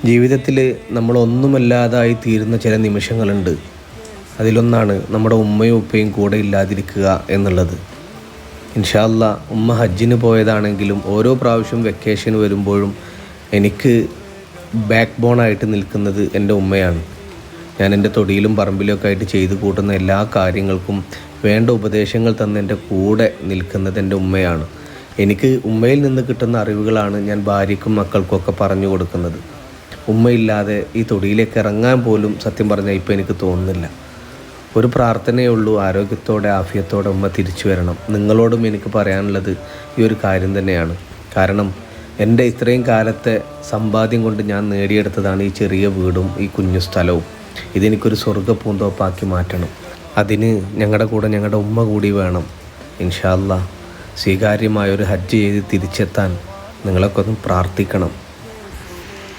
ജീവിതത്തിൽ നമ്മളൊന്നുമല്ലാതായി തീരുന്ന ചില നിമിഷങ്ങളുണ്ട്. അതിലൊന്നാണ് നമ്മുടെ ഉമ്മയും ഉപ്പയും കൂടെ ഇല്ലാതിരിക്കുക എന്നുള്ളത്. ഇൻഷാ അല്ലാ ഉമ്മ ഹജ്ജിന് പോയതാണെങ്കിലും ഓരോ പ്രാവശ്യം വെക്കേഷൻ വരുമ്പോഴും എനിക്ക് ബാക്ക് ബോണായിട്ട് നിൽക്കുന്നത് എൻ്റെ ഉമ്മയാണ്. ഞാൻ എൻ്റെ തൊടിയിലും പറമ്പിലൊക്കെ ആയിട്ട് ചെയ്തു കൂട്ടുന്ന എല്ലാ കാര്യങ്ങൾക്കും വേണ്ട ഉപദേശങ്ങൾ തന്ന് എൻ്റെ കൂടെ നിൽക്കുന്നത് എൻ്റെ ഉമ്മയാണ്. എനിക്ക് ഉമ്മയിൽ നിന്ന് കിട്ടുന്ന അറിവുകളാണ് ഞാൻ ഭാര്യയ്ക്കും മക്കൾക്കൊക്കെ പറഞ്ഞു കൊടുക്കുന്നത്. ഉമ്മയില്ലാതെ ഈ തൊടിയിലേക്ക് ഇറങ്ങാൻ പോലും സത്യം പറഞ്ഞാൽ ഇപ്പോൾ എനിക്ക് തോന്നുന്നില്ല. ഒരു പ്രാർത്ഥനയേ ഉള്ളൂ, ആരോഗ്യത്തോടെ ആഫിയത്തോടെ ഉമ്മ തിരിച്ചു വരണം. നിങ്ങളോടും എനിക്ക് പറയാനുള്ളത് ഈ ഒരു കാര്യം തന്നെയാണ്. കാരണം എൻ്റെ ഇത്രയും കാലത്തെ സമ്പാദ്യം കൊണ്ട് ഞാൻ നേടിയെടുത്തതാണ് ഈ ചെറിയ വീടും ഈ കുഞ്ഞു സ്ഥലവും. ഇതെനിക്കൊരു സ്വർഗ്ഗ പൂന്തോപ്പാക്കി മാറ്റണം. അതിന് ഞങ്ങളുടെ കൂടെ ഞങ്ങളുടെ ഉമ്മ കൂടി വേണം. ഇൻഷാ അല്ലാ സ്വീകാര്യമായൊരു ഹജ്ജ് ചെയ്ത് തിരിച്ചെത്താൻ നിങ്ങളൊക്കെ ഒന്ന് പ്രാർത്ഥിക്കണം.